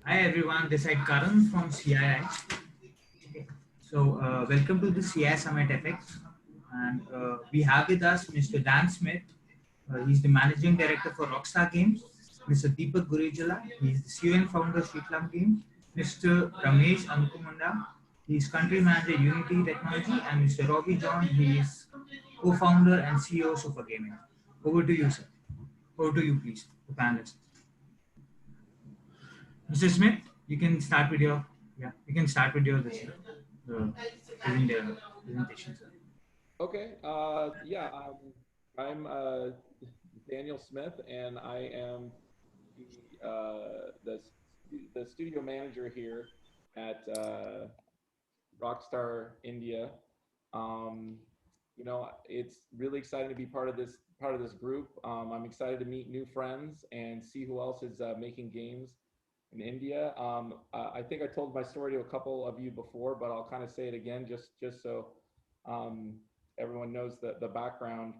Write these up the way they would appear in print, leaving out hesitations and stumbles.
Hi everyone, this is Karan from CII. Okay. Welcome to the CII SummitFX. And we have with us Mr. Dan Smith. He's the Managing Director for Rockstar Games. Mr. Deepak Gurijala. He's the CEO and founder of Streetlamp Games. Mr. Ramesh Anumukonda. He's Country Manager Unity Technology. And Mr. Roby John. He is co-founder and CEO of Super Gaming. Over to you, sir. Over to you, please, the panelists. Mr. Smith, you can start with your you can start with your the presentation, sir. Okay. Yeah. I'm Daniel Smith, and I am the studio manager here at Rockstar India. Um, it's really exciting to be part of this group. I'm excited to meet new friends and see who else is making games in India. I think I told my story to a couple of you before, but I'll kind of say it again just so um, everyone knows the background.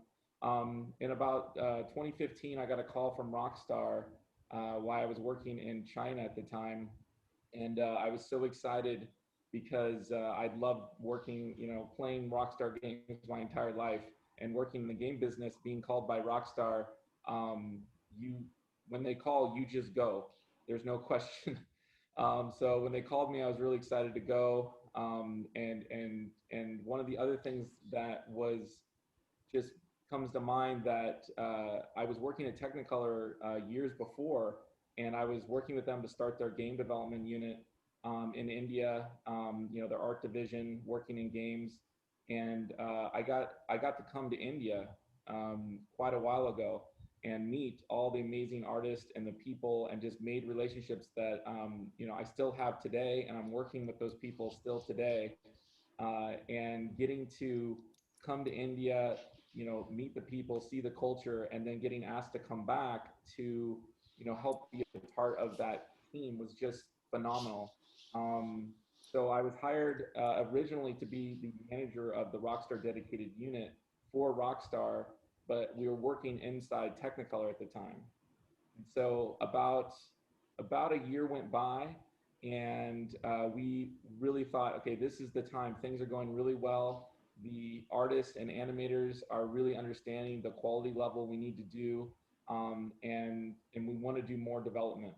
In about 2015, I got a call from Rockstar while I was working in China at the time, and I was so excited because I'd loved working, playing Rockstar games my entire life, and working in the game business, being called by Rockstar. You When they call, you just go. There's no question. So when they called me, I was really excited to go. And one of the other things that was just comes to mind that I was working at Technicolor years before, and I was working with them to start their game development unit in India. Their art division, working in games, and I got to come to India quite a while ago and meet all the amazing artists and the people, and just made relationships that I still have today, and I'm working with those people still today. And getting to come to India, meet the people, see the culture, and then getting asked to come back to, help be a part of that team was just phenomenal. So I was hired originally to be the manager of the Rockstar dedicated unit for Rockstar, but we were working inside Technicolor at the time. And so about a year went by, and we really thought, okay, this is the time. Things are going really well. The artists and animators are really understanding the quality level we need to do, and we want to do more development.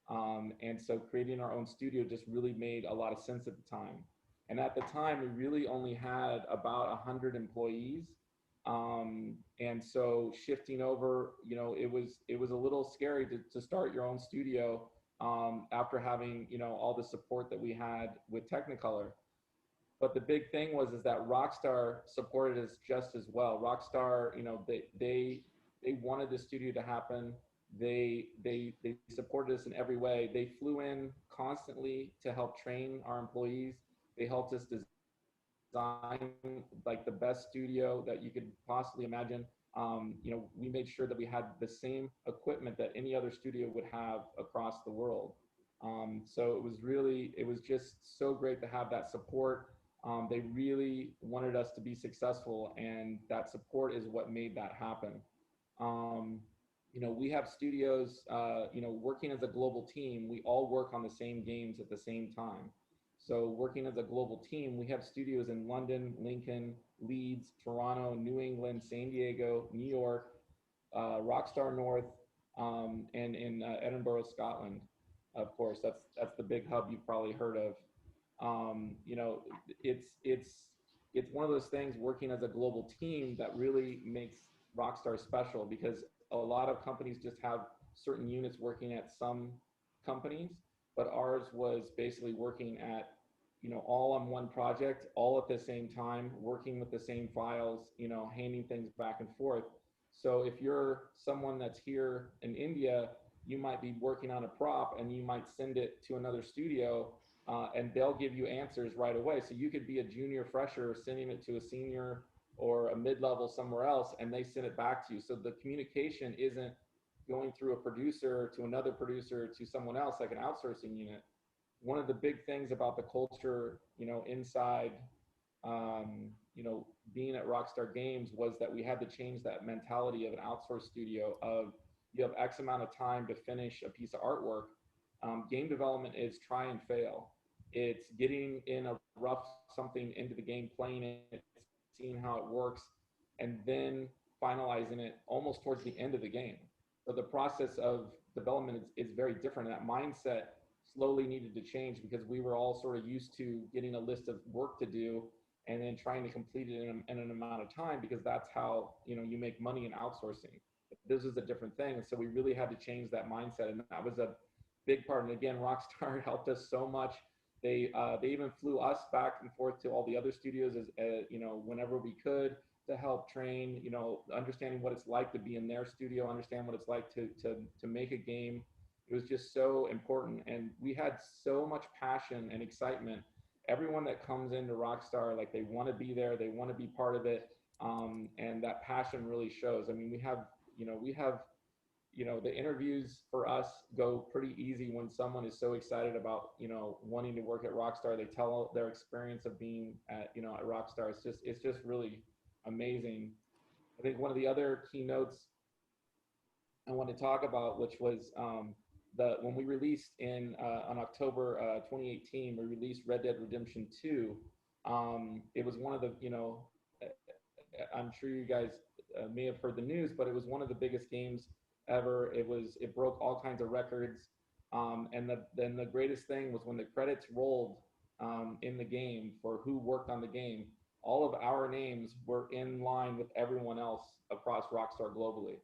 And so creating our own studio just really made a lot of sense at the time. And at the time, we really only had about 100 employees, and so shifting over, it was a little scary to start your own studio after having all the support that we had with Technicolor. But the big thing was is that Rockstar supported us just as well. Rockstar, they wanted the studio to happen. They supported us in every way. They flew in constantly to help train our employees. They helped us design like the best studio that you could possibly imagine. We made sure that we had the same equipment that any other studio would have across the world. So it was just so great to have that support. They really wanted us to be successful, and that support is what made that happen. Um, we have studios, working as a global team, we all work on the same games at the same time. So working as a global team, we have studios in London, Lincoln, Leeds, Toronto, New England, San Diego, New York, Rockstar North, and in Edinburgh, Scotland. Of course, that's the big hub you've probably heard of. Um, you know, it's one of those things, working as a global team, that really makes Rockstar special, because a lot of companies just have certain units working at some companies, but ours was basically working at, all on one project, all at the same time, working with the same files, handing things back and forth. So if you're someone that's here in India, you might be working on a prop and you might send it to another studio, and they'll give you answers right away. So you could be a junior fresher sending it to a senior or a mid-level somewhere else, and they send it back to you. So the communication isn't going through a producer to another producer to someone else, like an outsourcing unit. One of the big things about the culture, inside, being at Rockstar Games, was that we had to change that mentality of an outsourced studio of, you have X amount of time to finish a piece of artwork, game development is try and fail. It's getting in a rough something into the game, playing it, seeing how it works, and then finalizing it almost towards the end of the game. So the process of development is very different. That mindset slowly needed to change because we were all sort of used to getting a list of work to do and then trying to complete it in an amount of time, because that's how, you know, you make money in outsourcing. But this is a different thing. And so we really had to change that mindset. And that was a big part. And again, Rockstar helped us so much. They even flew us back and forth to all the other studios as you know, whenever we could, to help train, you know, understanding what it's like to be in their studio, understand what it's like to make a game. It was just so important. And we had so much passion and excitement. Everyone that comes into Rockstar, like, they want to be there, they want to be part of it. And that passion really shows. I mean, we have, you know, the interviews for us go pretty easy when someone is so excited about, you know, wanting to work at Rockstar. They tell their experience of being at, you know, at Rockstar. It's just really amazing. I think one of the other keynotes I want to talk about, which was when we released on October 2018, we released Red Dead Redemption 2. It was one of the, you know, I'm sure you guys may have heard the news, but it was one of the biggest games ever. It broke all kinds of records. And then the greatest thing was when the credits rolled in the game for who worked on the game, all of our names were in line with everyone else across Rockstar globally.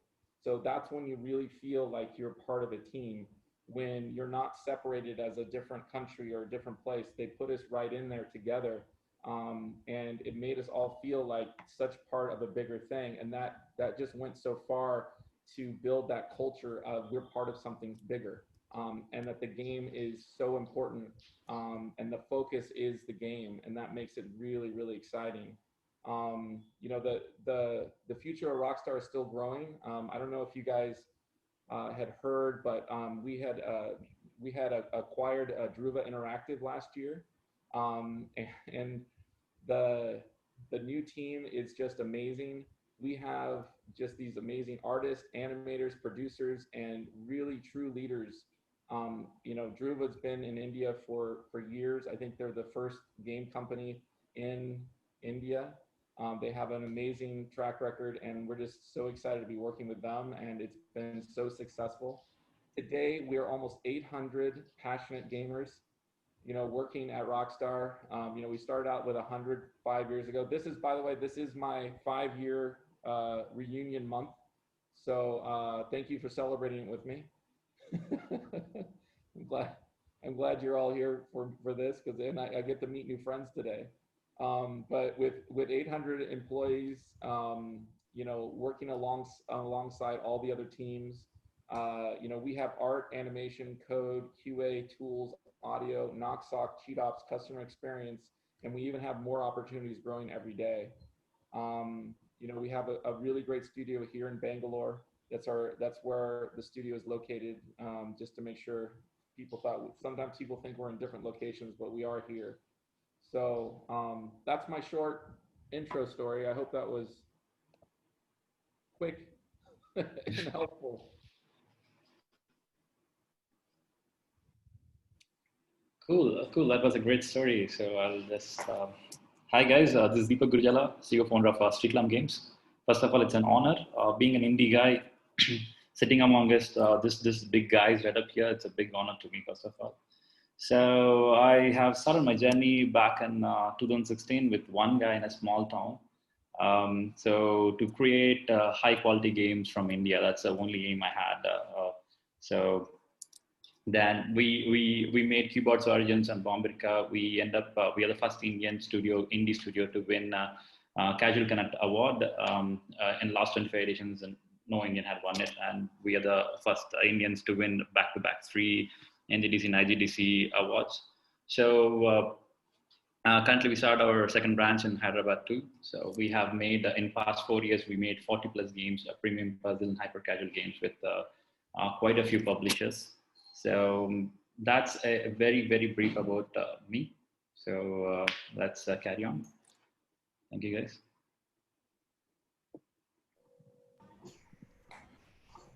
So that's when you really feel like you're part of a team, when you're not separated as a different country or a different place. They put us right in there together. And it made us all feel like such part of a bigger thing. And that just went so far to build that culture of we're part of something bigger, and that the game is so important, and the focus is the game, and that makes it really, really exciting. You know, the future of Rockstar is still growing. I don't know if you guys had heard, but we had acquired Druva Interactive last year, and the new team is just amazing. We have just these amazing artists, animators, producers, and really true leaders. You know, Dhruva's been in India for years. I think they're the first game company in India. They have an amazing track record, and we're just so excited to be working with them, and it's been so successful. Today, we are almost 800 passionate gamers, you know, working at Rockstar. You know, we started out with 100 5 years ago. This is, by the way, this is my 5-year reunion month. So thank you for celebrating it with me. I'm glad you're all here for this, because then I get to meet new friends today. But with 800 employees, you know, working alongside all the other teams, you know, we have art, animation, code, QA, tools, audio, NoxSock, cheat ops, customer experience, and we even have more opportunities growing every day. You know, we have a really great studio here in Bangalore. That's where the studio is located. Just to make sure, sometimes people think we're in different locations, but we are here. So that's my short intro story. I hope that was quick and helpful. Cool. That was a great story. So I'll just. Hi guys, this is Deepak Gurijala, CEO founder of Streetlamp Games. First of all, it's an honor being an indie guy, sitting amongst this big guys right up here. It's a big honor to me, first of all. So I have started my journey back in 2016 with one guy in a small town. So to create high quality games from India, that's the only aim I had. So then we made Keyboards Origins and Bombirka. We are the first indie studio to win Casual Connect Award in last 25 editions, and no Indian had won it. And we are the first Indians to win back-to-back 3 NGDC and IGDC awards. So currently we started our second branch in Hyderabad too. So we have made, in past 4 years, we made 40 plus games, premium puzzle and hyper casual games with quite a few publishers. So that's a very, very brief about me. So let's carry on. Thank you, guys.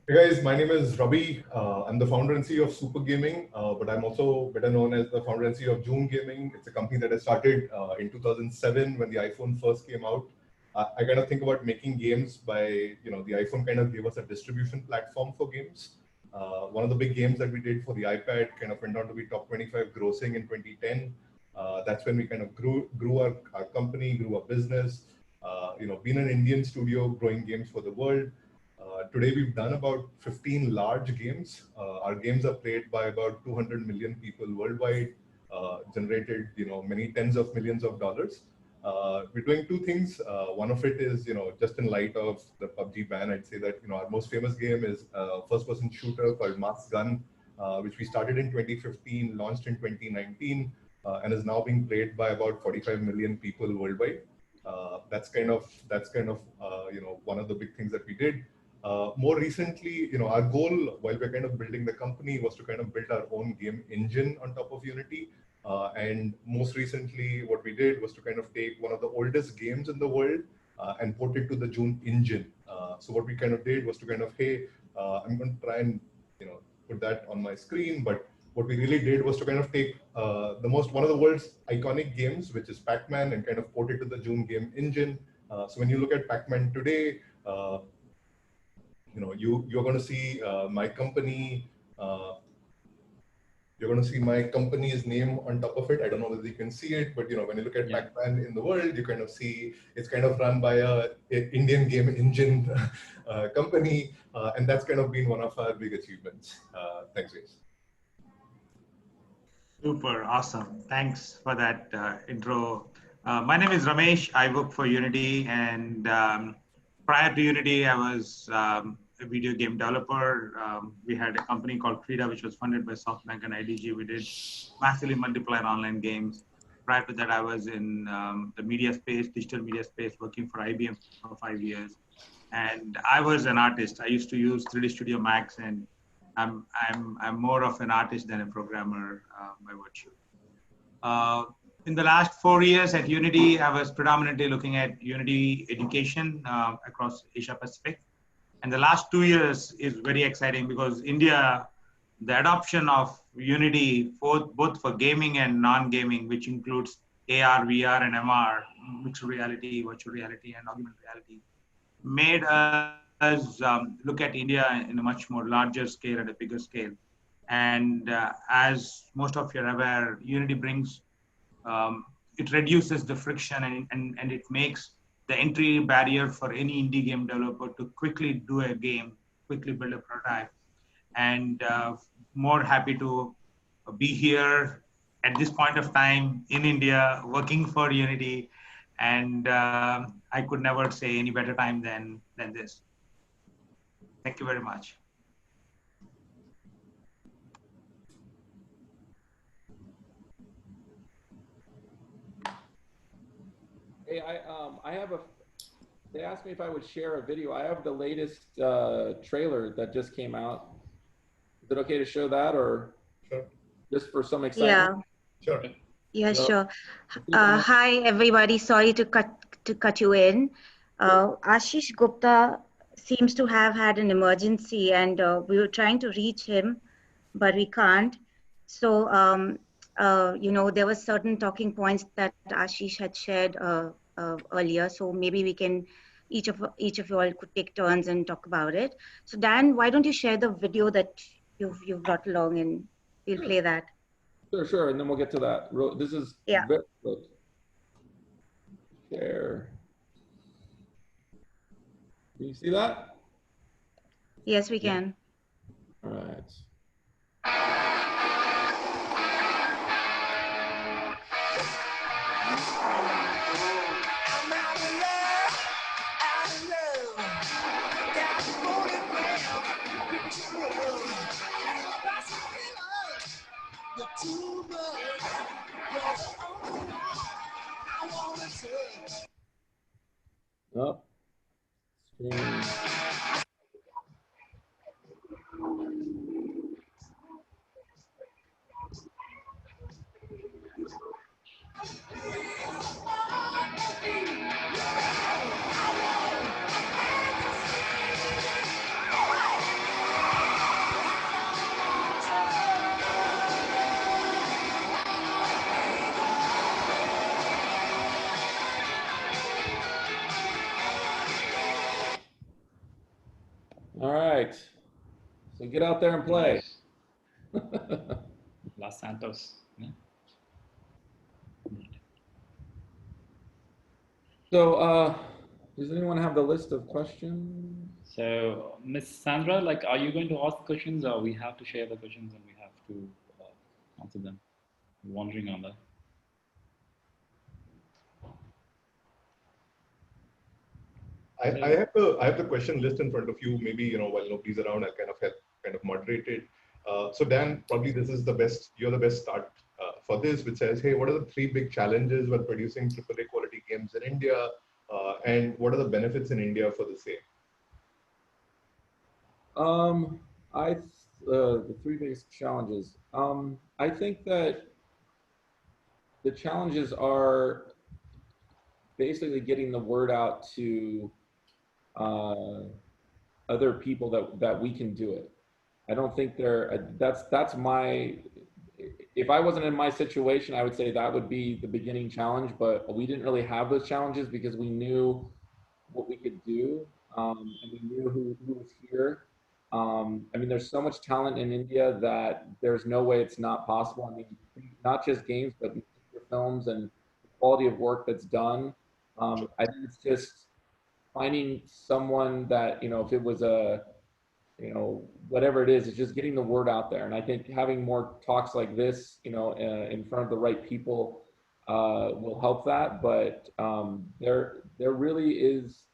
Hey guys, my name is Roby. I'm the founder and CEO of Super Gaming, but I'm also better known as the founder and CEO of Joom Gaming. It's a company that I started in 2007 when the iPhone first came out. I kind of think about making games by, the iPhone kind of gave us a distribution platform for games. One of the big games that we did for the iPad kind of went on to be top 25 grossing in 2010. That's when we kind of grew our company, grew our business. Being an Indian studio, growing games for the world. Today we've done about 15 large games. Our games are played by about 200 million people worldwide, generated many tens of millions of dollars. We're doing two things. One of it is just in light of the PUBG ban, I'd say that our most famous game is a first-person shooter called Mask Gun, which we started in 2015, launched in 2019, and is now being played by about 45 million people worldwide. That's kind of one of the big things that we did. More recently, our goal while we're kind of building the company was to kind of build our own game engine on top of Unity. And most recently, what we did was to kind of take one of the oldest games in the world and port it to the Joom engine. So what we kind of did was to kind of, hey, I'm going to try and put that on my screen, but what we really did was to kind of take one of the world's iconic games, which is Pac-Man, and kind of port it to the Joom game engine. So when you look at Pac-Man today, you're going to see my company. You're going to see my company's name on top of it. I don't know whether you can see it, but when you look at Pac-Man in the world, you kind of see it's kind of run by a Indian game engine company, and that's kind of been one of our big achievements. Thanks, guys. Super awesome. Thanks for that intro. My name is Ramesh. I work for Unity, and prior to Unity, I was a video game developer. We had a company called Krita, which was funded by SoftBank and IDG. We did massively multiplayer online games. Prior to that, I was in the media space, digital media space, working for IBM for 5 years. And I was an artist. I used to use 3D Studio Max, and I'm more of an artist than a programmer by virtue. In the last 4 years at Unity, I was predominantly looking at Unity education across Asia Pacific. And the last 2 years is very exciting because India, the adoption of Unity, both for gaming and non-gaming, which includes AR, VR, and MR, mixed reality, virtual reality, and augmented reality, made us look at India in a much more larger scale and a bigger scale. And as most of you are aware, Unity brings, it reduces the friction and it makes the entry barrier for any indie game developer to quickly do a game, quickly build a prototype. And more happy to be here at this point of time in India, working for Unity. And I could never say any better time than this. Thank you very much. Hey, I have they asked me if I would share a video. I have the latest trailer that just came out. Is it okay to show that, or Sure. just for some excitement? Yeah. Sure. Yeah, sure. Hi, everybody. Sorry to cut you in. Ashish Gupta seems to have had an emergency, and we were trying to reach him, but we can't. So, there were certain talking points that Ashish had shared earlier. So maybe we can, each of you all could take turns and talk about it. So Dan, why don't you share the video that you've brought along, and we'll play that. Sure, and then we'll get to that. This is very good. Share. Can you see that? Yes, we can. All right. Oh. Screen. So get out there and play. Los Santos. Yeah. So, does anyone have the list of questions? So, Miss Sandra, like, are you going to ask questions, or we have to share the questions and we have to answer them? I'm wondering on that. I have the question list in front of you. Maybe while nobody's around, I'll kind of moderate it. So Dan, probably this is the best. You're the best start for this, which says, hey, what are the 3 big challenges when producing AAA quality games in India, and what are the benefits in India for the same? The 3 biggest challenges. I think that the challenges are basically getting the word out to other people that we can do it. I don't think that's my, if I wasn't in my situation, I would say that would be the beginning challenge, but we didn't really have those challenges because we knew what we could do, and we knew who was here. I mean, there's so much talent in India that there's no way it's not possible. I mean, not just games, but films and the quality of work that's done. I think it's just finding someone that, if it was whatever it is, it's just getting the word out there. And I think having more talks like this, in front of the right people will help that. But there really is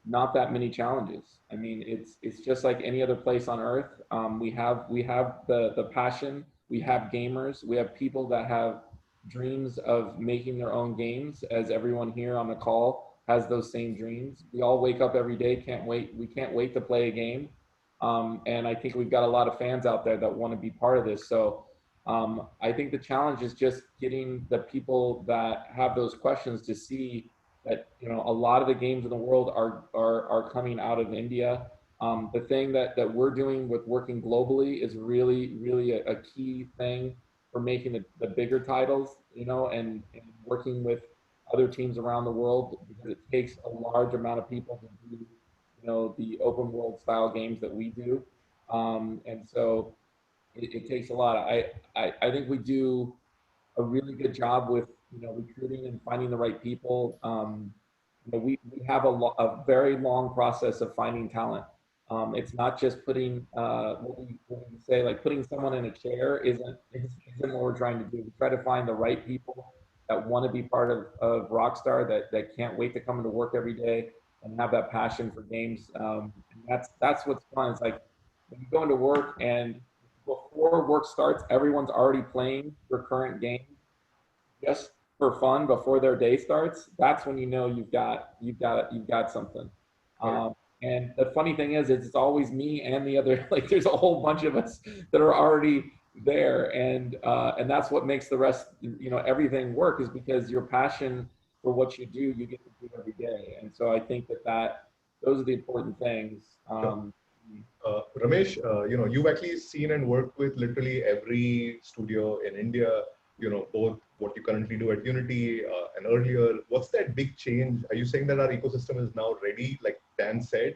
not that many challenges. I mean, it's just like any other place on earth. We have the passion, we have gamers, we have people that have dreams of making their own games, as everyone here on the call has those same dreams. We all wake up every day, we can't wait to play a game. And I think we've got a lot of fans out there that want to be part of this. So I think the challenge is just getting the people that have those questions to see that, a lot of the games in the world are coming out of India. The thing that we're doing with working globally is really a key thing for making the bigger titles, and working with other teams around the world, because it takes a large amount of people to do, the open world style games that we do. And so it takes a lot. I think we do a really good job with, recruiting and finding the right people. We have a very long process of finding talent. It's not just putting, what we say, like putting someone in a chair isn't what we're trying to do. We try to find the right people that want to be part of Rockstar, that can't wait to come into work every day and have that passion for games. And that's what's fun. It's like when you go into work and before work starts, everyone's already playing your current game just for fun before their day starts. That's when you've got something. And the funny thing is, it's always me and the other, like there's a whole bunch of us that are already there. And that's what makes the rest, everything work, is because your passion for what you do, you get to do every day. And so I think that those are the important things. Ramesh, you've actually seen and worked with literally every studio in India, both what you currently do at Unity and earlier. What's that big change? Are you saying that our ecosystem is now ready, like Dan said?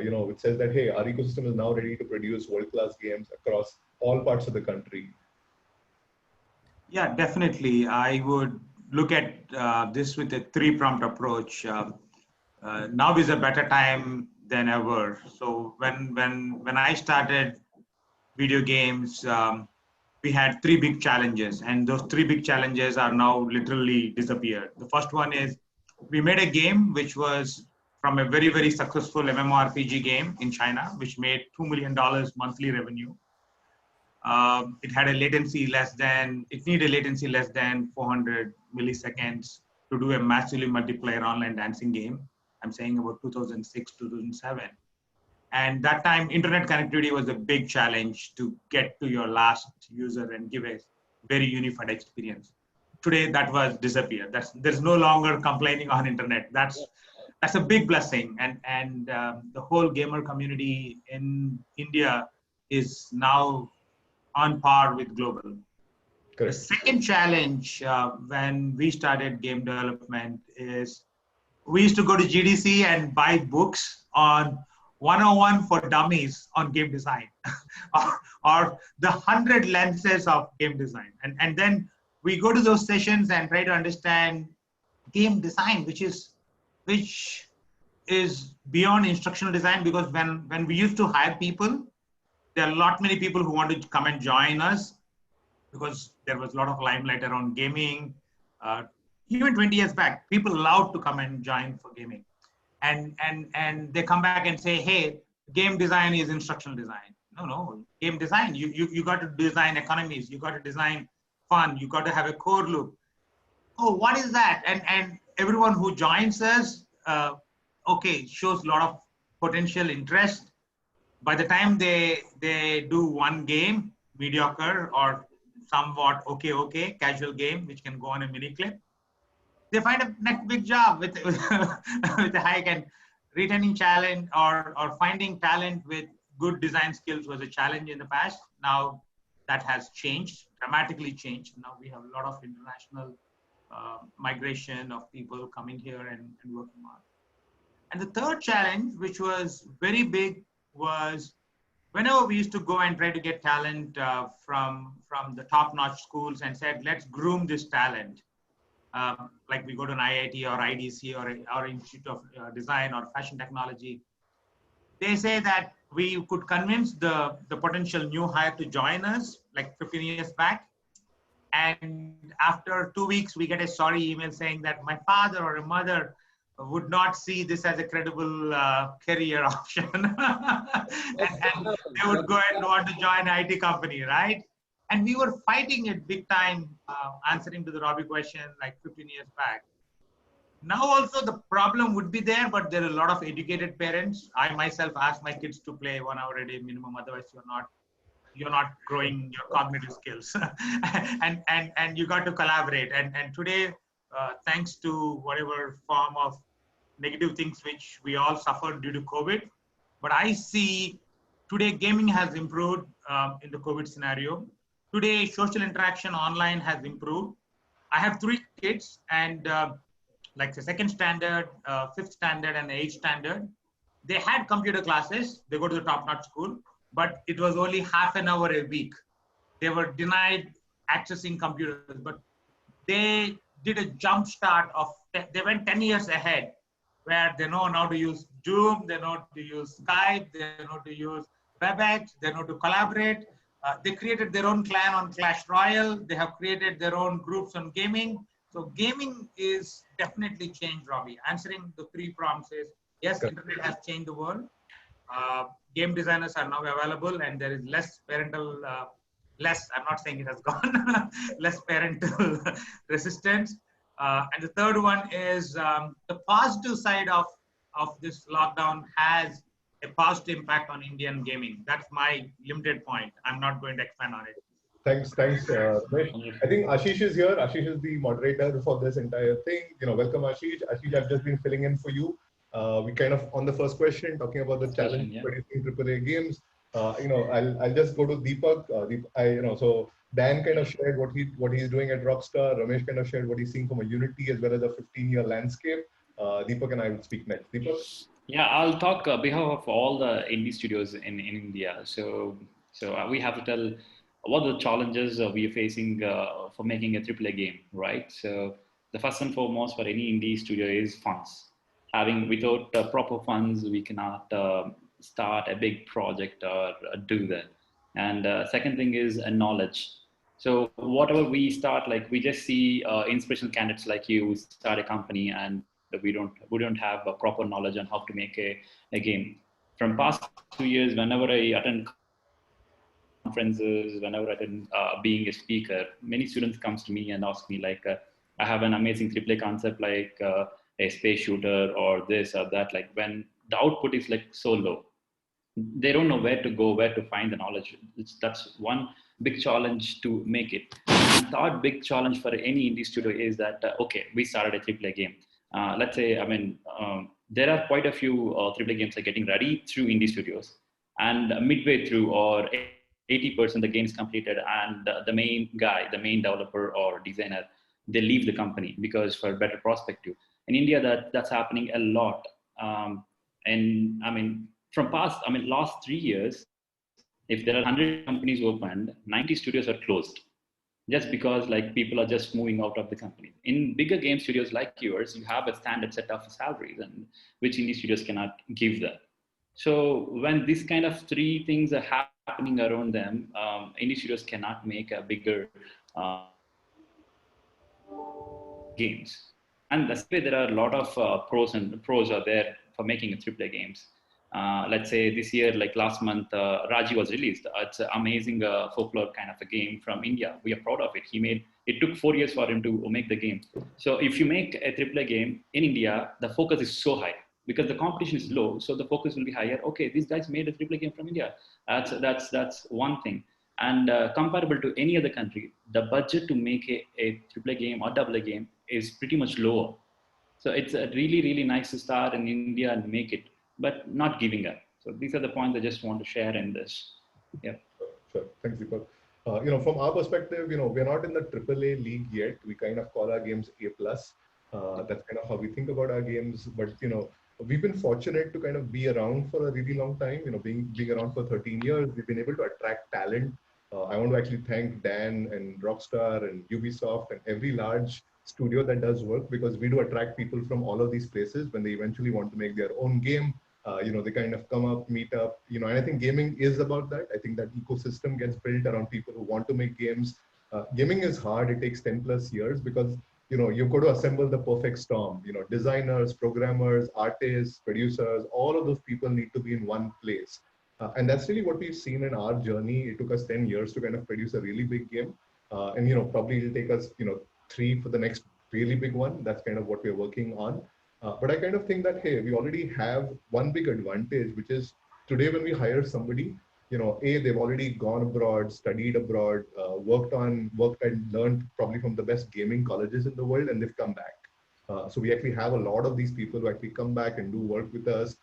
It says that, hey, our ecosystem is now ready to produce world-class games across all parts of the country. Yeah, definitely. I would look at this with a 3-pronged approach. Now is a better time than ever. So when I started video games, we had 3 big challenges, and those 3 big challenges are now literally disappeared. The first one is we made a game which was from a very, very successful MMORPG game in China, which made $2 million monthly revenue. It had a latency it needed latency less than 400 milliseconds to do a massively multiplayer online dancing game. I'm saying about 2006, 2007. And that time, internet connectivity was a big challenge to get to your last user and give a very unified experience. Today, that was disappeared. There's no longer complaining on internet. That's a big blessing. And the whole gamer community in India is now on par with global. Correct. The second challenge when we started game development is we used to go to GDC and buy books on 101 for dummies on game design, or the 100 lenses of game design. And then we go to those sessions and try to understand game design, which is beyond instructional design, because when we used to hire people, there are a lot many people who wanted to come and join us because there was a lot of limelight around gaming. Even 20 years back, people loved to come and join for gaming. And they come back and say, hey, game design is instructional design. No, game design, you got to design economies, you got to design fun, you got to have a core loop. Oh, what is that? And everyone who joins us, okay, shows a lot of potential interest. By the time they do one game, mediocre or somewhat okay, casual game, which can go on a mini clip, they find a next big job with with a hike. And retaining talent or finding talent with good design skills was a challenge in the past. Now that has changed, dramatically changed. Now we have a lot of international migration of people coming here and working on. And the third challenge, which was very big, was whenever we used to go and try to get talent from the top-notch schools and said, let's groom this talent. Like we go to an IIT or IDC or Institute of Design or Fashion Technology, they say that we could convince the potential new hire to join us like 15 years back. And after 2 weeks, we get a sorry email saying that my father or a mother would not see this as a credible career option. and they would go and want to join an IT company, right? And we were fighting it big time, answering to the Roby question like 15 years back. Now also the problem would be there, but there are a lot of educated parents. I myself ask my kids to play 1 hour a day minimum, otherwise you're not growing your cognitive skills. and you got to collaborate. And today, thanks to whatever form of negative things which we all suffered due to COVID, but I see today gaming has improved in the COVID scenario. Today, social interaction online has improved. I have 3 kids, and like the 2nd standard, 5th standard, and 8th standard, they had computer classes. They go to the top-notch school, but it was only half an hour a week. They were denied accessing computers, but they did a jump start of, they went 10 years ahead, where they know how to use Zoom, they know to use Skype, they know to use WebEx, they know to collaborate. They created their own clan on Clash Royale. They have created their own groups on gaming. So gaming is definitely changed, Robbie. Answering the 3 prompts is, yes, internet has changed the world. Game designers are now available, and there is less parental, I'm not saying it has gone, less parental resistance. And the third one is the positive side of this lockdown has a positive impact on Indian gaming. That's my limited point. I'm not going to expand on it. Thanks, Ramesh. I think Ashish is here. Ashish is the moderator for this entire thing. Welcome, Ashish. Ashish, I've just been filling in for you. We kind of, on the first question, talking about the challenge producing AAA games. I'll just go to Deepak. So Dan kind of shared what he's doing at Rockstar. Ramesh kind of shared what he's seeing from a Unity as well as a 15-year landscape. Deepak and I will speak next. Deepak? Yeah, I'll talk on behalf of all the indie studios in India. So we have to tell what are the challenges we are facing for making a AAA game, right? So the first and foremost for any indie studio is funds. Without proper funds, we cannot start a big project or do that. And second thing is knowledge. So whatever we start, like we just see inspirational candidates like you start a company, and we don't have a proper knowledge on how to make a game. From past 2 years, whenever I attend conferences, whenever I attend being a speaker, many students comes to me and ask me like, I have an amazing AAA concept like a space shooter or this or that. Like when the output is like so low, they don't know where to go, where to find the knowledge. That's one big challenge to make it. And third big challenge for any indie studio is that, okay, we started a AAA game. Let's say, there are quite a few AAA games are getting ready through indie studios, and midway through or 80% the game is completed, and the main developer or designer, they leave the company because for better perspective. In India, that's happening a lot. And from past, I mean, last 3 years, if there are 100 companies opened, 90 studios are closed just because like people are just moving out of the company. In bigger game studios like yours, you have a standard set of salaries and which indie studios cannot give them. So when this kind of three things are happening around them, indie studios cannot make a bigger games. And that's why there are a lot of pros are there for making a AAA games. Let's say this year, like last month, Raji was released. It's an amazing folklore kind of a game from India. We are proud of it. It took 4 years for him to make the game. So if you make a AAA game in India, the focus is so high because the competition is low. So the focus will be higher. Okay, these guys made a AAA game from India. That's one thing. And comparable to any other country, the budget to make a AAA game or AA game is pretty much lower. So it's really, really nice to start in India and make it, but not giving up. So these are the points I just want to share in this. Yeah. Sure. Thanks, Deepak. From our perspective, we're not in the AAA league yet. We kind of call our games A+. That's kind of how we think about our games. But, we've been fortunate to kind of be around for a really long time. Being around for 13 years, we've been able to attract talent. I want to actually thank Dan and Rockstar and Ubisoft and every large studio that does work, because we do attract people from all of these places when they eventually want to make their own game. They kind of come up, meet up, and I think gaming is about that. I think that ecosystem gets built around people who want to make games. Gaming is hard. It takes 10 plus years because, you've got to assemble the perfect storm. Designers, programmers, artists, producers, all of those people need to be in one place. And that's really what we've seen in our journey. It took us 10 years to kind of produce a really big game. And, probably it'll take us, 3 for the next really big one. That's kind of what we're working on. But I kind of think that, hey, we already have one big advantage, which is today when we hire somebody, they've already gone abroad, studied abroad, worked and learned probably from the best gaming colleges in the world, and they've come back. So we actually have a lot of these people who actually come back and do work with us.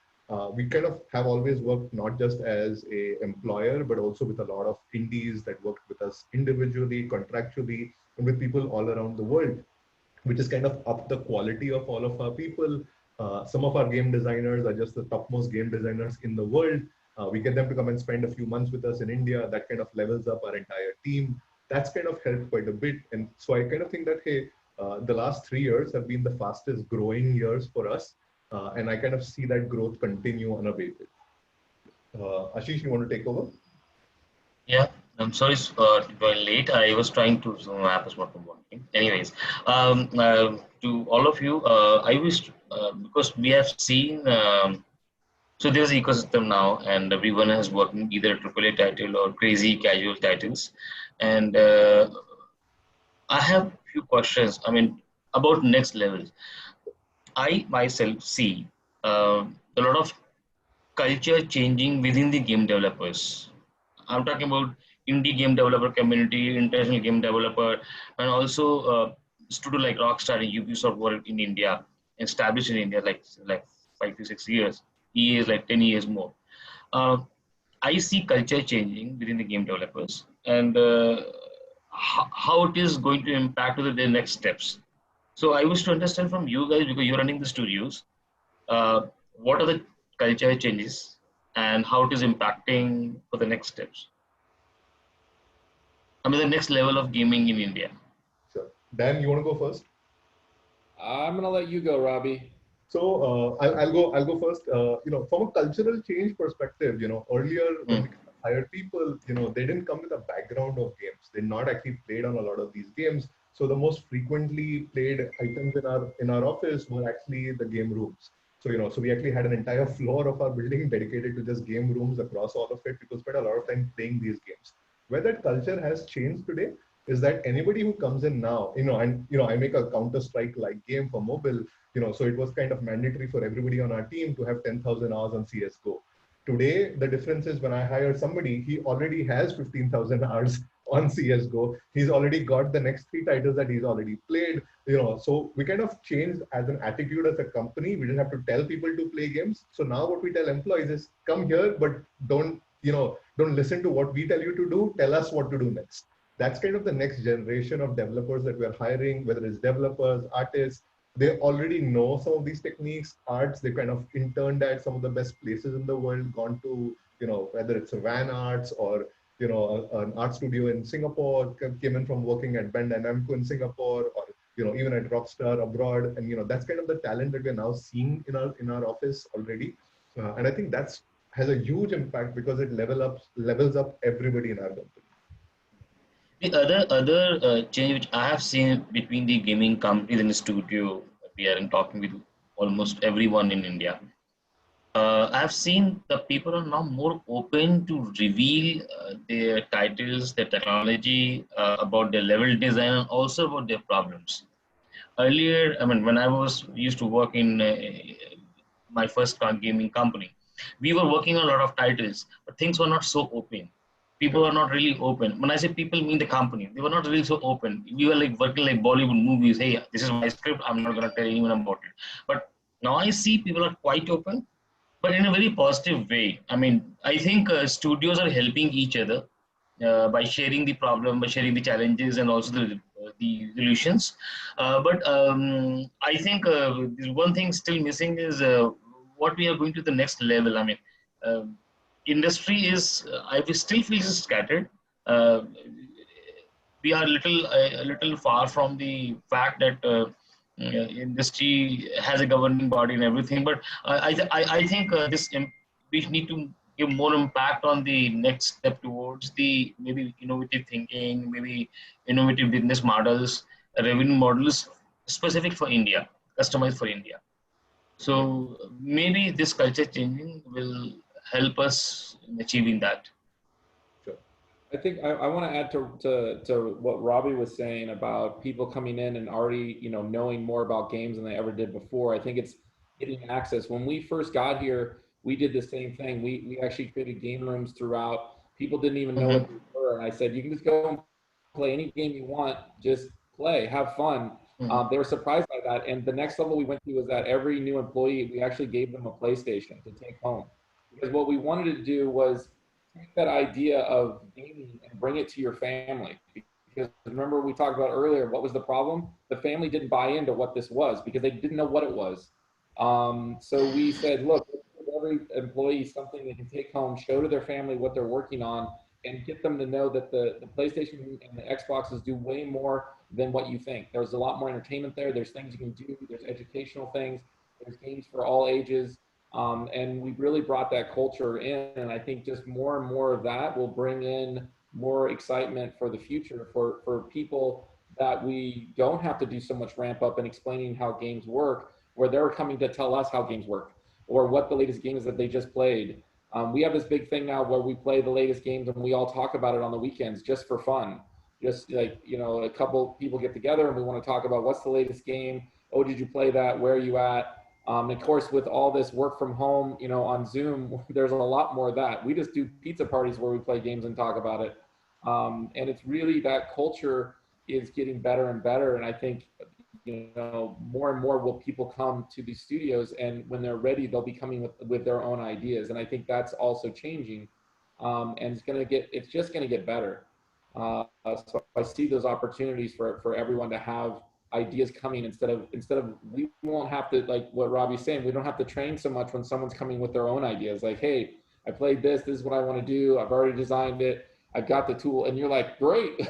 We kind of have always worked not just as a employer, but also with a lot of indies that worked with us individually, contractually, and with people all around the world, which is kind of up the quality of all of our people. Some of our game designers are just the topmost game designers in the world. We get them to come and spend a few months with us in India. That kind of levels up our entire team. That's kind of helped quite a bit. And so I kind of think that, hey, the last 3 years have been the fastest growing years for us. And I kind of see that growth continue unabated. Ashish, you want to take over? Yeah, I'm sorry to join late. I was trying to Zoom app is not working. Anyways, to all of you, I wish because we have seen so there's an ecosystem now, and everyone has working either AAA title or crazy casual titles, and I have a few questions. I mean, about next level. I myself see a lot of culture changing within the game developers. I'm talking about indie game developer community, international game developer, and also studio like Rockstar and Ubisoft work in India, established in India like 5 to 6 years. EA is like 10 years more. I see culture changing within the game developers, and how it is going to impact the next steps. So I wish to understand from you guys, because you're running the studios, what are the culture changes and how it is impacting for the next steps? I mean, the next level of gaming in India. Sure. Dan, you want to go first? I'm gonna let you go, Robbie. So I'll go first. From a cultural change perspective, earlier when we hired people, they didn't come with a background of games. They not actually played on a lot of these games. So the most frequently played items in our office were actually the game rooms. So we actually had an entire floor of our building dedicated to just game rooms across all of it. People spent a lot of time playing these games. Where that culture has changed today is that anybody who comes in now, I make a Counter-Strike like game for mobile, so it was kind of mandatory for everybody on our team to have 10,000 hours on CSGO. Today, the difference is when I hire somebody, he already has 15,000 hours on CSGO. He's already got the next 3 titles that he's already played, so we kind of changed as an attitude as a company. We didn't have to tell people to play games. So now what we tell employees is come here, but don't listen to what we tell you to do. Tell us what to do next. That's kind of the next generation of developers that we're hiring, whether it's developers, artists, they already know some of these techniques, arts. They kind of interned at some of the best places in the world, gone to, whether it's a Van Arts or, an art studio in Singapore, came in from working at Ben Namco in Singapore, or, even at Rockstar abroad. And, that's kind of the talent that we're now seeing in our office already. And I think has a huge impact because it levels up everybody in our company. The other change which I have seen between the gaming companies and the studio, we are in talking with almost everyone in India. I've seen the people are now more open to reveal their titles, their technology, about their level design, and also about their problems. Earlier, I mean, when I used to work in my first gaming company, we were working on a lot of titles, but things were not so open. People are not really open. When I say people, mean the company. They were not really so open. We were like working like Bollywood movies. Hey, this is my script. I'm not going to tell anyone about it. But now I see people are quite open, but in a very positive way. I mean, I think studios are helping each other by sharing the problem, by sharing the challenges, and also the solutions. But I think one thing still missing is what we are going to the next level. I mean, uh, industry is, I still feel scattered. Uh, we are a little far from the fact that industry has a governing body and everything. But I think we need to give more impact on the next step towards the maybe innovative thinking, maybe innovative business models, revenue models specific for India, customized for India. So maybe this culture changing will help us in achieving that. I think I want to add to what Robbie was saying about people coming in and already, knowing more about games than they ever did before. I think it's getting access. When we first got here, we did the same thing. We actually created game rooms throughout. People didn't even know what they were. And I said, you can just go and play any game you want. Just play, have fun. They were surprised by that. And the next level we went to was that every new employee, we actually gave them a PlayStation to take home. Because what we wanted to do was take that idea of gaming and bring it to your family. Because remember we talked about earlier, what was the problem? The family didn't buy into what this was because they didn't know what it was. So we said, look, give every employee something they can take home, show to their family what they're working on, and get them to know that the PlayStation and the Xboxes do way more than what you think. There's a lot more entertainment there. There's things you can do. There's educational things. There's games for all ages. And we really brought that culture in, and I think just more and more of that will bring in more excitement for the future for people that we don't have to do so much ramp up and explaining how games work, where they're coming to tell us how games work or what the latest games that they just played. We have this big thing now where we play the latest games and we all talk about it on the weekends just for fun. Just like, a couple people get together and we want to talk about what's the latest game. Oh, did you play that? Where are you at? Of course, with all this work from home, on Zoom, there's a lot more of that. We just do pizza parties where we play games and talk about it. And it's really that culture is getting better and better. And I think, more and more will people come to these studios, and when they're ready, they'll be coming with their own ideas. And I think that's also changing. And it's just going to get better. So I see those opportunities for everyone to have ideas coming instead of we won't have to, like what Robbie's saying, we don't have to train so much when someone's coming with their own ideas. Like, hey, I played this is what I want to do. I've already designed it. I've got the tool. And you're like, great.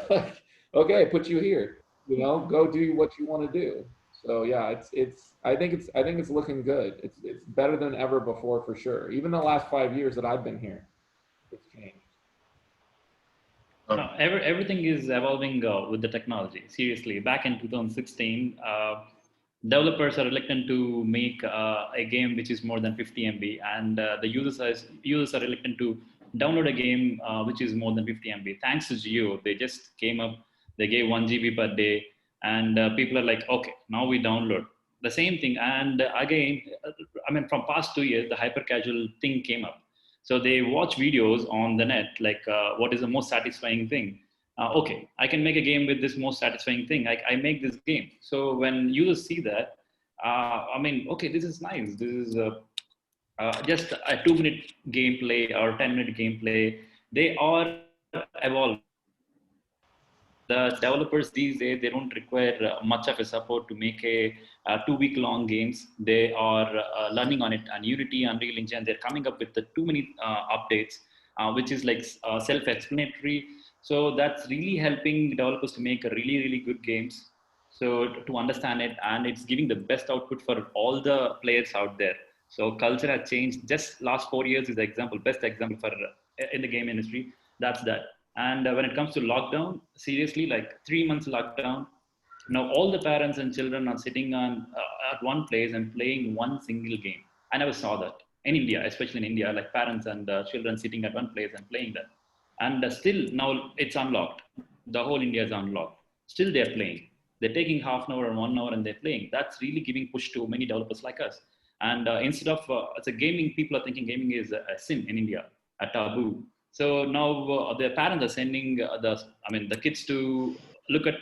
Okay, put you here, go do what you want to do. So yeah, I think it's looking good. It's better than ever before for sure. Even the last 5 years that I've been here, it's changed. No, everything is evolving with the technology. Seriously, back in 2016, developers are reluctant to make a game which is more than 50 MB, and the users are reluctant to download a game which is more than 50 MB. Thanks to Geo, they just came up, they gave 1 GB per day, and people are like, okay, now we download. The same thing, and again, from past 2 years, the hyper casual thing came up. So they watch videos on the net, like what is the most satisfying thing? Okay, I can make a game with this most satisfying thing. I make this game. So when users see that, okay, this is nice. This is just a 2-minute gameplay or 10-minute gameplay. They are evolving. the developers these days, they don't require much of a support to make a 2-week long games. They are learning on it on Unity, Unreal Engine. They're coming up with the too many updates, which is like self-explanatory. So that's really helping developers to make a really, really good games. So to understand it, and it's giving the best output for all the players out there. So culture has changed. Just last 4 years is the example, best example for in the game industry. That's that. And when it comes to lockdown, seriously, like 3 months lockdown, now all the parents and children are sitting on at one place and playing one single game. I never saw that in India, especially in India, like parents and children sitting at one place and playing that. And still now it's unlocked. The whole India is unlocked. Still they're playing. They're taking half an hour or 1 hour and they're playing. That's really giving push to many developers like us. And instead of it's a gaming, people are thinking gaming is a sin in India, a taboo. So now the parents are sending the kids to look at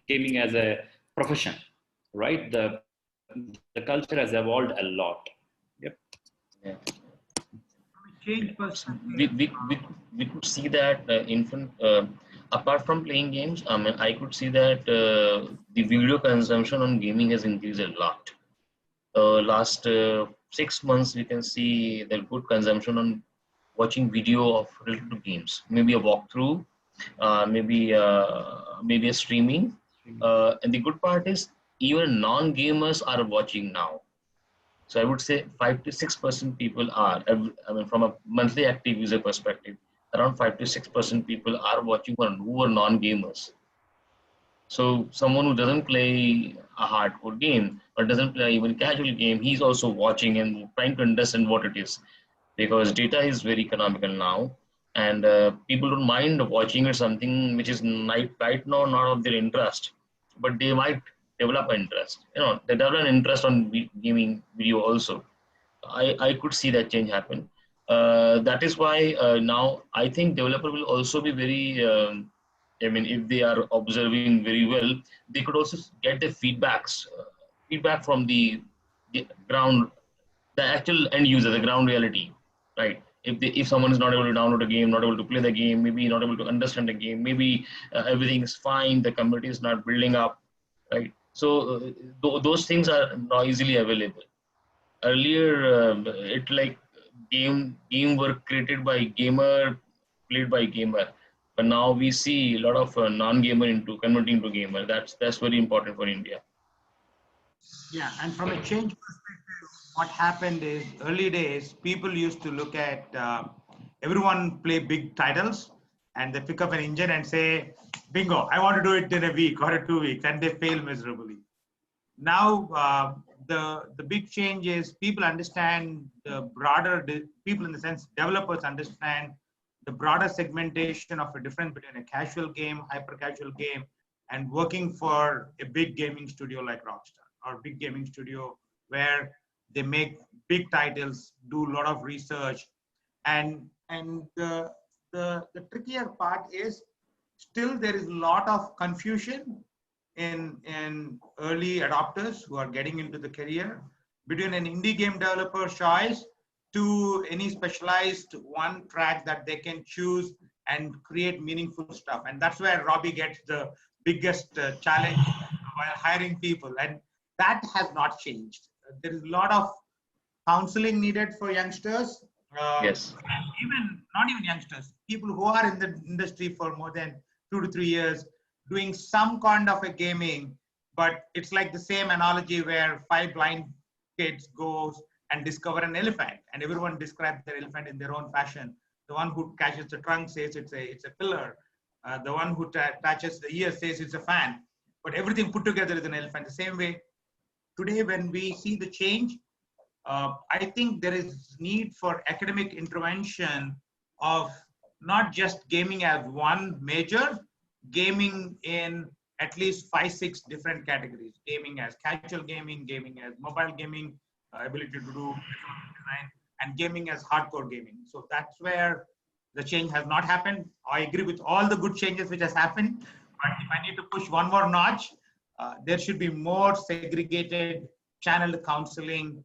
gaming as a profession, right? The culture has evolved a lot. Yep. Yeah. Change perspective. We could see that apart from playing games, I could see that the video consumption on gaming has increased a lot. Last 6 months, we can see the good consumption on watching video of related to games, maybe a walkthrough, maybe a streaming. And the good part is even non-gamers are watching now. So I would say 5 to 6% people are. From a monthly active user perspective, around 5 to 6% people are watching who are non-gamers. So someone who doesn't play a hardcore game or doesn't play even casual game, he's also watching and trying to understand what it is, because data is very economical now, and people don't mind watching something which is right now not of their interest, but they might develop an interest. They develop an interest on gaming video also. I could see that change happen. That is why now I think developer will also be very. If they are observing very well, they could also get the feedback from the ground, the actual end user, the ground reality, right? If someone is not able to download a game, not able to play the game, maybe not able to understand the game, maybe everything is fine, the community is not building up, right? So those things are now easily available. Earlier, it like game were created by gamer, played by gamer, but now we see a lot of non-gamer into converting to gamer. That's very important for India. Yeah, and from a change perspective, what happened is early days, people used to look at everyone play big titles and they pick up an engine and say, bingo, I want to do it in a week or 2 weeks, and they fail miserably. Now, the big change is people understand the broader, people in the sense developers understand the broader segmentation of a difference between a casual game, hyper casual game, and working for a big gaming studio like Rockstar or big gaming studio where they make big titles, do a lot of research, and the trickier part is still there is a lot of confusion in early adopters who are getting into the career between an indie game developer choice to any specialized one track that they can choose and create meaningful stuff. And that's where Roby gets the biggest challenge while hiring people. And that has not changed. There is a lot of counseling needed for youngsters. Yes. And not even youngsters, people who are in the industry for more than 2 to 3 years, doing some kind of a gaming, but it's like the same analogy where 5 blind kids goes and discover an elephant, and everyone describes their elephant in their own fashion. The one who catches the trunk says it's a pillar. The one who touches the ear says it's a fan. But everything put together is an elephant. The same way, today when we see the change, I think there is need for academic intervention of not just gaming as one major, gaming in at least 5-6 different categories. Gaming as casual gaming, gaming as mobile gaming, ability to do design, and gaming as hardcore gaming. So that's where the change has not happened. I agree with all the good changes which has happened, but if I need to push one more notch, there should be more segregated channeled counseling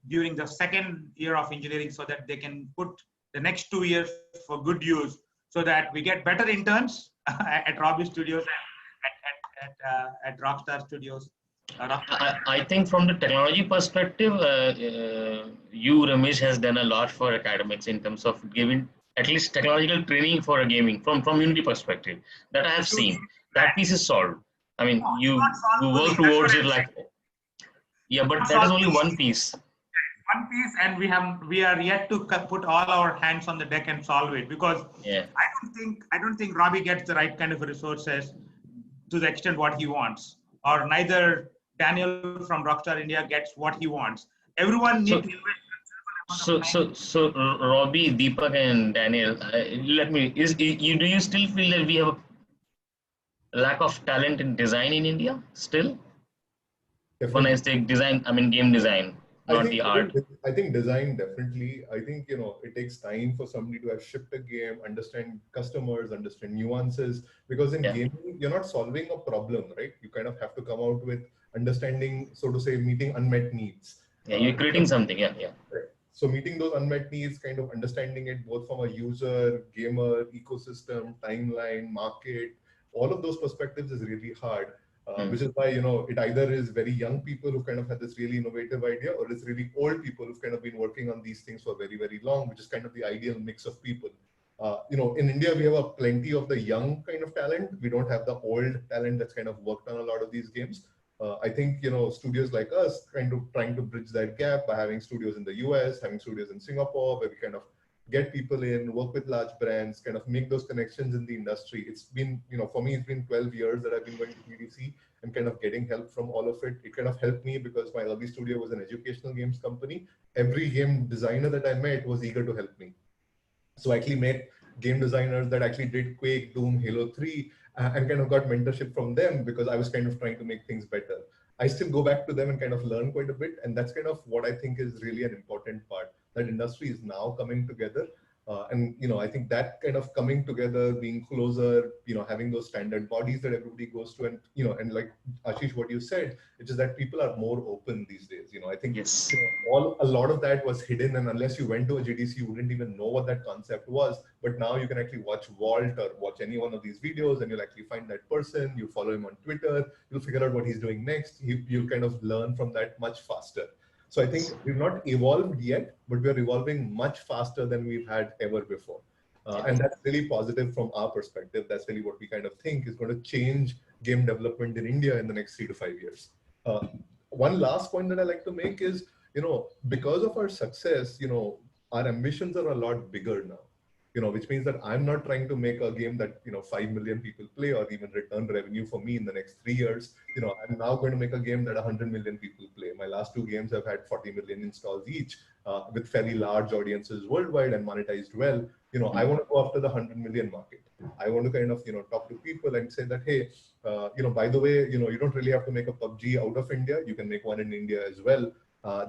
during the second year of engineering so that they can put the next 2 years for good use, so that we get better interns at Roby Studios and at Rockstar Studios. I think from the technology perspective, you, Ramesh, has done a lot for academics in terms of giving at least technological training for a gaming from community perspective. That I have seen. That piece is solved. I mean, you work towards it like, yeah, but that is only one piece. One piece, and we are yet to put all our hands on the deck and solve it, because I don't think Roby gets the right kind of resources to the extent what he wants, or neither Daniel from Rockstar India gets what he wants. Everyone needs to invest. So Roby, Deepak, and Daniel, do you still feel that we have a lack of talent in design in India still? When I say design, I mean game design. I think design definitely. I think, it takes time for somebody to have shipped a game, understand customers, understand nuances. Because in gaming, you're not solving a problem, right? You kind of have to come out with understanding, so to say, meeting unmet needs. Yeah, you're creating something. Yeah. Right. So meeting those unmet needs, kind of understanding it both from a user, gamer, ecosystem, timeline, market, all of those perspectives is really hard. Which is why, it either is very young people who kind of had this really innovative idea, or it's really old people who've kind of been working on these things for very, very long, which is kind of the ideal mix of people. In India, we have plenty of the young kind of talent. We don't have the old talent that's kind of worked on a lot of these games. I think, studios like us kind of trying to bridge that gap by having studios in the US, having studios in Singapore, where we kind of get people in, work with large brands, kind of make those connections in the industry. It's been, for me, it's been 12 years that I've been going to PDC and kind of getting help from all of it. It kind of helped me because my early studio was an educational games company. Every game designer that I met was eager to help me. So I actually met game designers that actually did Quake, Doom, Halo 3, and kind of got mentorship from them because I was kind of trying to make things better. I still go back to them and kind of learn quite a bit. And that's kind of what I think is really an important part. That industry is now coming together. I think that kind of coming together, being closer, having those standard bodies that everybody goes to, and like Ashish, what you said, it's just that people are more open these days. I think a lot of that was hidden, and unless you went to a GDC, you wouldn't even know what that concept was. But now you can actually watch Walt or watch any one of these videos, and you'll actually find that person. You follow him on Twitter. You'll figure out what he's doing next. You'll kind of learn from that much faster. So I think we've not evolved yet, but we're evolving much faster than we've had ever before. And that's really positive from our perspective. That's really what we kind of think is going to change game development in India in the next 3 to 5 years. One last point that I like to make is, because of our success, our ambitions are a lot bigger now. Which means that I'm not trying to make a game that, 5 million people play or even return revenue for me in the next 3 years. I'm now going to make a game that 100 million people play. My last 2 games have had 40 million installs each with fairly large audiences worldwide and monetized well. I want to go after the 100 million market. I want to kind of, talk to people and say that, hey, by the way, you don't really have to make a PUBG out of India. You can make one in India as well.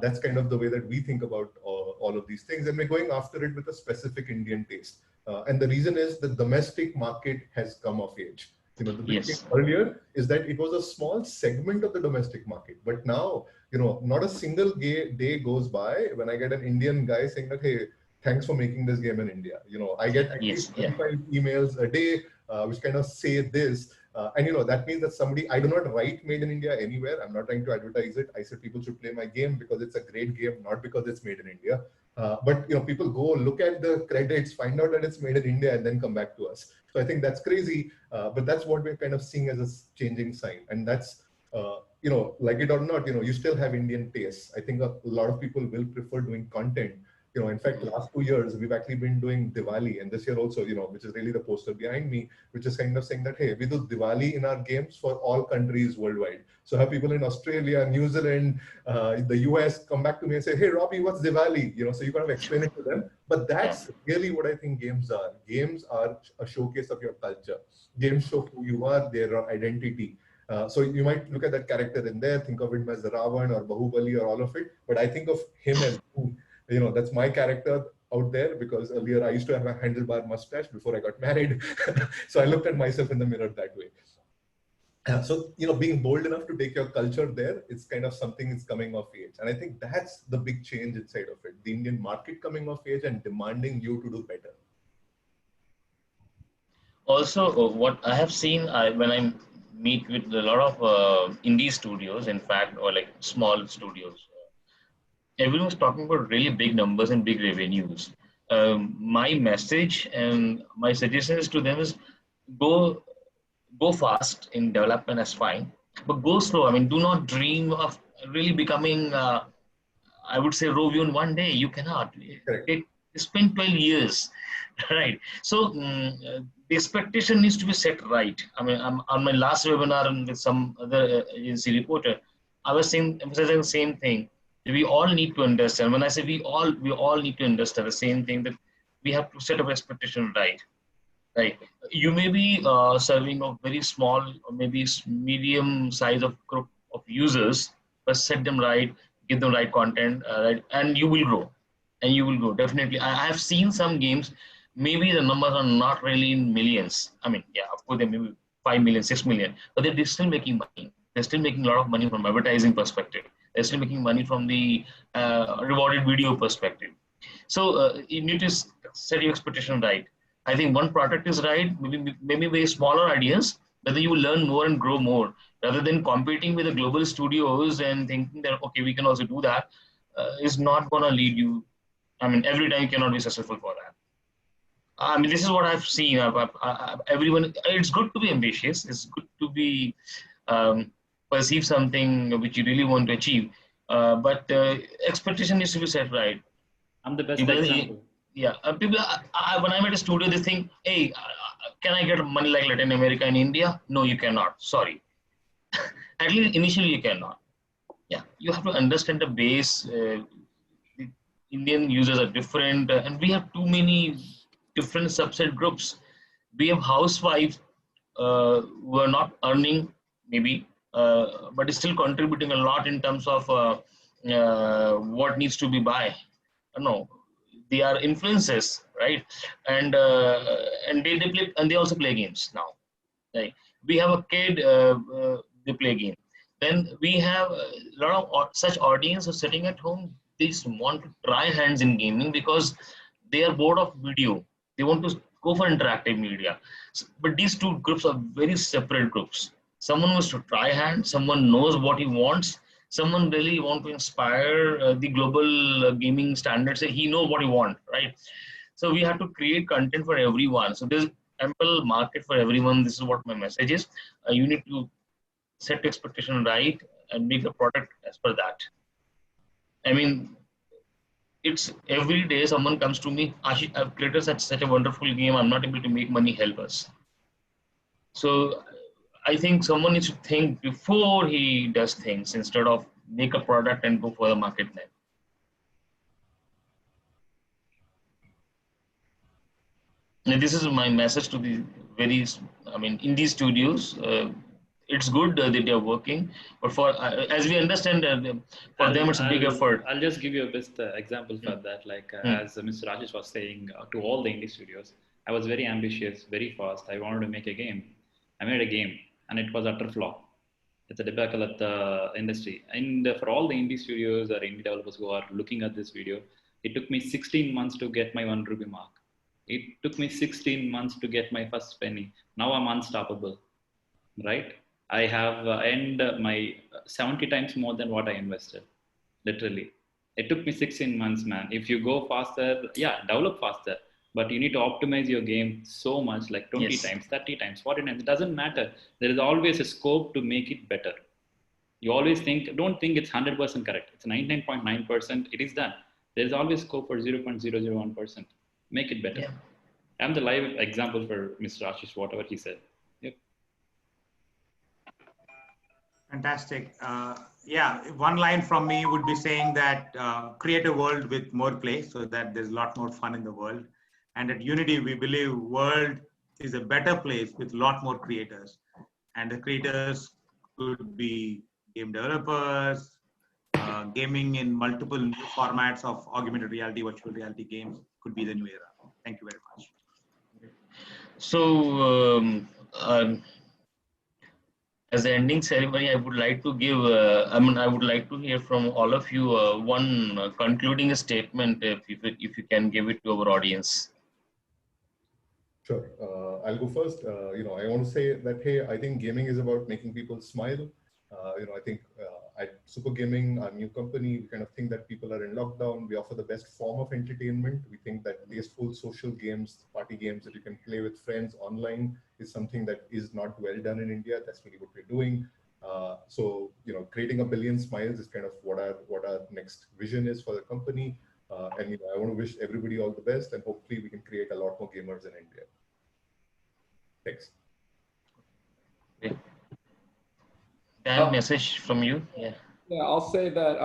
That's kind of the way that we think about all of these things. And we're going after it with a specific Indian taste. And the reason is the domestic market has come of age. The big thing earlier is that it was a small segment of the domestic market. But now, not a single day goes by when I get an Indian guy saying that, hey, thanks for making this game in India. I get at least 35 emails a day, which kind of say this. And that means that I do not write made in India anywhere. I'm not trying to advertise it. I said people should play my game because it's a great game, not because it's made in India. But people go look at the credits, find out that it's made in India, and then come back to us. So I think that's crazy, but that's what we're kind of seeing as a changing sign. And that's, like it or not, you still have Indian tastes. I think a lot of people will prefer doing content. In fact, last 2 years, we've actually been doing Diwali, and this year also, which is really the poster behind me, which is kind of saying that, hey, we do Diwali in our games for all countries worldwide. So have people in Australia, New Zealand, the US come back to me and say, hey, Roby, what's Diwali? So you kind of explain it to them. But that's really what I think games are. Games are a showcase of your culture. Games show who you are, their identity. So you might look at that character in there, think of him as Ravan or Bahubali or all of it. But I think of him as that's my character out there, because earlier I used to have a handlebar mustache before I got married. So I looked at myself in the mirror that way. So, being bold enough to take your culture there, it's kind of something that's coming of age. And I think that's the big change inside of it. The Indian market coming of age and demanding you to do better. Also, what I have seen when I meet with a lot of indie studios, in fact, or like small studios, everyone's talking about really big numbers and big revenues. My message and my suggestions to them is go go fast in development, that's fine, but go slow. I mean, do not dream of really becoming I would say Roby in one day. You cannot. Correct. It spent 12 years, right? So the expectation needs to be set right. I mean, I'm, on my last webinar and with some other agency reporter, I was saying, emphasizing the same thing. We all need to understand. When I say we all need to understand the same thing, that we have to set up expectation right. Right. You may be serving a very small or maybe medium size of group of users, but set them right, give them right content, right, and you will grow. And you will grow. Definitely. I have seen some games, maybe the numbers are not really in millions. I mean, yeah, of course, they may be 5 million, 6 million, but they're still making money. They're still making a lot of money from advertising perspective. They're still making money from the rewarded video perspective. So you need to set your expectation right. I think one product is right, maybe very smaller ideas, but then you will learn more and grow more rather than competing with the global studios and thinking that, okay, we can also do that, is not going to lead you. I mean, every time you cannot be successful for that. I mean, this is what I've seen. Everyone, it's good to be ambitious. It's good to be perceive something which you really want to achieve. But expectation needs to be set right. I'm the best People, example. yeah, people. When I'm at a studio, they think, "Hey, can I get money like Latin America and India?" No, you cannot. Sorry. At least initially, you cannot. Yeah, you have to understand the base. The Indian users are different, and we have too many different subset groups. We have housewives who are not earning, maybe, but is still contributing a lot in terms of what needs to be buy. No, they are influencers, right? And they play, and they also play games now. Right? We have a kid, they play game. Then we have a lot of such audience who are sitting at home. They just want to try hands in gaming because they are bored of video. They want to go for interactive media. But these two groups are very separate groups. Someone wants to try hand, someone knows what he wants, someone really want to inspire the global gaming standards. He knows what he wants, right? So we have to create content for everyone. So there's ample market for everyone. This is what my message is. You need to set expectation right and make a product as per that. I mean, it's every day someone comes to me, Ashish, I've created such a wonderful game. I'm not able to make money. Help us. So I think someone needs to think before he does things instead of make a product and go for the market then. And this is my message to the indie studios. It's good that they are working, but for as we understand, for them it's a big effort. I'll just give you a best example for that. Like as Mr. Rajesh was saying, to all the indie studios, I was very ambitious, very fast. I wanted to make a game. I made a game, and it was utter flop. It's a debacle at the industry. And for all the indie studios or indie developers who are looking at this video, it took me 16 months to get my 1 rupee mark. It took me 16 months to get my first penny. Now I'm unstoppable, right? I have earned my 70 times more than what I invested, literally. It took me 16 months, man. If you go faster, yeah, develop faster, but you need to optimize your game so much, like 20 times, 30 times, 40 times. It doesn't matter. There is always a scope to make it better. You always think, don't think it's 100% correct. It's 99.9%. It is done. There is always scope for 0.001%. Make it better. Yeah. I'm the live example for Mr. Ashish, whatever he said. Yep. Fantastic. Yeah, one line from me would be saying that create a world with more play so that there's a lot more fun in the world. And at Unity, we believe world is a better place with a lot more creators. And the creators could be game developers, gaming in multiple new formats of augmented reality, virtual reality games could be the new era. Thank you very much. So, as the ending ceremony, I would like to give, I would like to hear from all of you one concluding statement, if you can give it to our audience. Sure. I'll go first. I want to say that, hey, I think gaming is about making people smile. I think at Super Gaming, our new company, we kind of think that people are in lockdown. We offer the best form of entertainment. We think that tasteful social games, party games that you can play with friends online is something that is not well done in India. That's really what we're doing. Creating 1 billion smiles is kind of what our next vision is for the company. I want to wish everybody all the best, and hopefully we can create a lot more gamers in India. Thanks. Yeah. Dan, message from you. Yeah. Yeah, I'll say that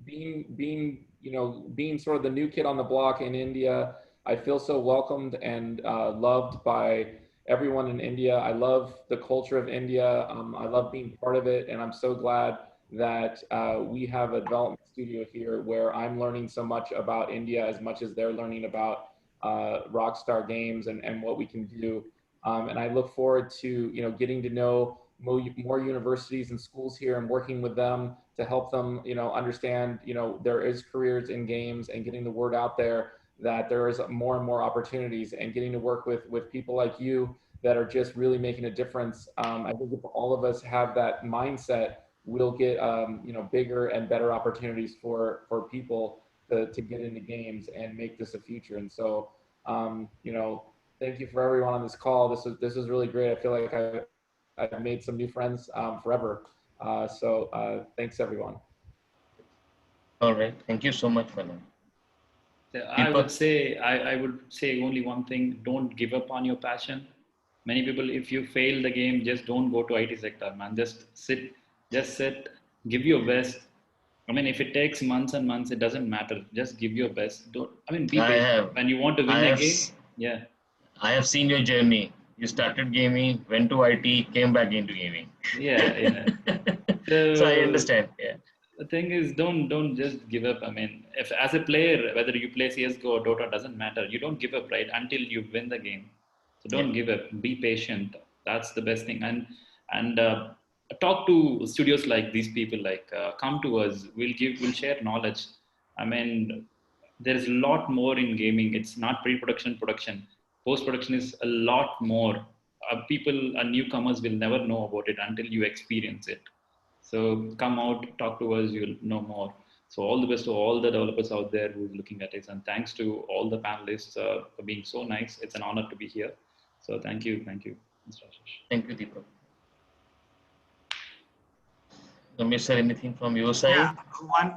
being sort of the new kid on the block in India, I feel so welcomed and loved by everyone in India. I love the culture of India. I love being part of it, and I'm so glad that we have a development studio here where I'm learning so much about India as much as they're learning about Rockstar games and what we can do. And I look forward to getting to know more universities and schools here and working with them to help them understand there is careers in games, and getting the word out there that there is more and more opportunities, and getting to work with people like you that are just really making a difference. I think if all of us have that mindset, we'll get bigger and better opportunities for people to get into games and make this a future. And so thank you for everyone on this call. This was really great. I feel like I've made some new friends forever. Thanks everyone. All right. Thank you so much, Fernand. I would say only one thing: don't give up on your passion. Many people, if you fail the game, just don't go to IT sector, man. Just sit, give your best. I mean, if it takes months and months, it doesn't matter. Just give your best. Be patient. When you want to win a game, yeah. I have seen your journey. You started gaming, went to IT, came back into gaming. Yeah. So I understand. Yeah. The thing is, don't just give up. I mean, if as a player, whether you play CS:GO or Dota, doesn't matter. You don't give up, right, until you win the game. So don't give up. Be patient. That's the best thing. And talk to studios like these people. Come to us. We'll share knowledge. I mean, there is a lot more in gaming. It's not pre-production, production. Post-production is a lot more. People and newcomers will never know about it until you experience it. So come out, talk to us, you'll know more. So all the best to all the developers out there who's looking at it. And thanks to all the panelists for being so nice. It's an honor to be here. So thank you, Mr. Ashish. Thank you, Deepak. Ramesh sir, anything from your side? Yeah,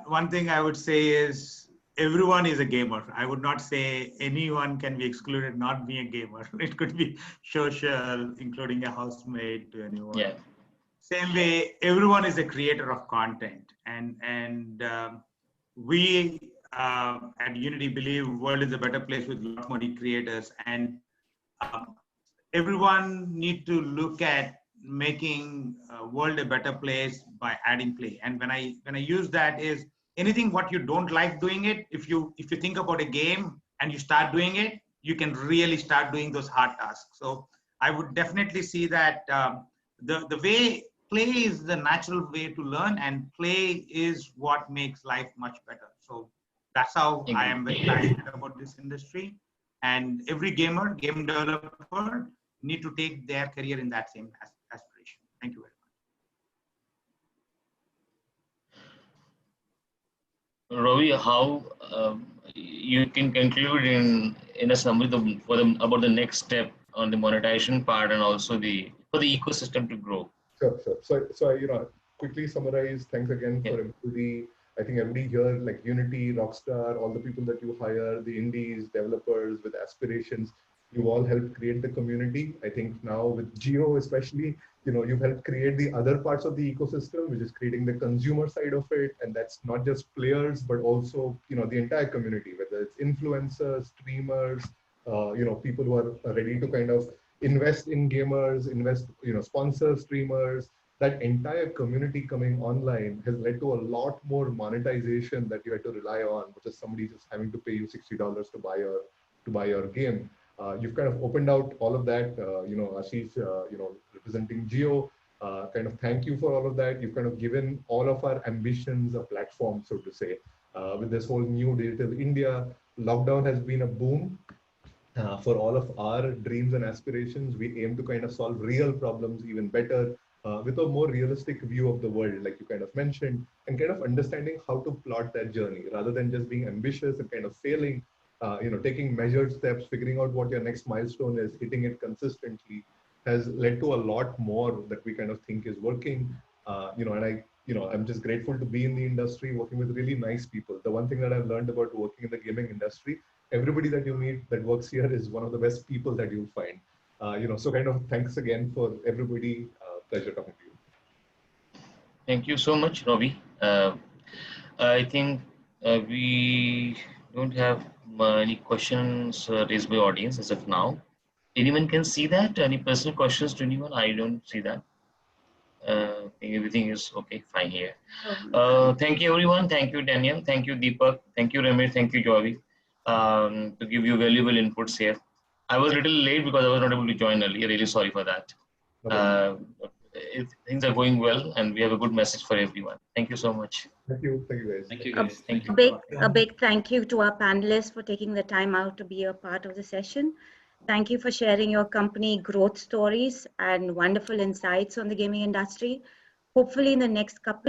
one thing I would say is everyone is a gamer. I would not say anyone can be excluded not being a gamer. It could be social, including a housemate to anyone. Yeah. Same way, everyone is a creator of content, and we at Unity believe world is a better place with a lot more creators, and everyone need to look at making world a better place by adding play. And when I use that is anything what you don't like doing it, if you think about a game and you start doing it, you can really start doing those hard tasks. So I would definitely see that the way play is the natural way to learn, and play is what makes life much better. So that's how I am very passionate about this industry. And every game developer need to take their career in that same aspiration. Thank you very much. Roby, how you can conclude in a summary about the next step on the monetization part, and also for the ecosystem to grow. Sure. So quickly summarize. Thanks again for everybody. I think everybody here, like Unity, Rockstar, all the people that you hire, the indies, developers with aspirations, you all helped create the community. I think now with Geo especially, you've helped create the other parts of the ecosystem, which is creating the consumer side of it. And that's not just players, but also, the entire community, whether it's influencers, streamers, people who are ready to kind of invest in gamers, sponsor streamers. That entire community coming online has led to a lot more monetization that you had to rely on, versus somebody just having to pay you $60 to buy your game. You've kind of opened out all of that. Ashish, representing Geo, kind of thank you for all of that. You've kind of given all of our ambitions a platform, so to say, with this whole new digital India. Lockdown has been a boom. for all of our dreams and aspirations, we aim to kind of solve real problems even better with a more realistic view of the world, like you kind of mentioned, and kind of understanding how to plot that journey rather than just being ambitious and kind of failing, taking measured steps, figuring out what your next milestone is, hitting it consistently has led to a lot more that we kind of think is working. I'm just grateful to be in the industry, working with really nice people. The one thing that I've learned about working in the gaming industry, everybody that you meet that works here is one of the best people that you'll find. So kind of thanks again for everybody. Pleasure talking to you. Thank you so much, Roby. I think we don't have any questions raised by audience as of now. Anyone can see that? Any personal questions to anyone? I don't see that. I think everything is okay, fine here. Thank you, everyone. Thank you, Daniel. Thank you, Deepak. Thank you, Ramesh. Thank you, Jovi, to give you valuable inputs here. I was a little late because I was not able to join earlier. Really sorry for that. Things are going well, and we have a good message for everyone. Thank you so much. Thank you guys. Thank you guys. Thank you. A big thank you to our panelists for taking the time out to be a part of the session. Thank you for sharing your company growth stories and wonderful insights on the gaming industry. Hopefully in the next couple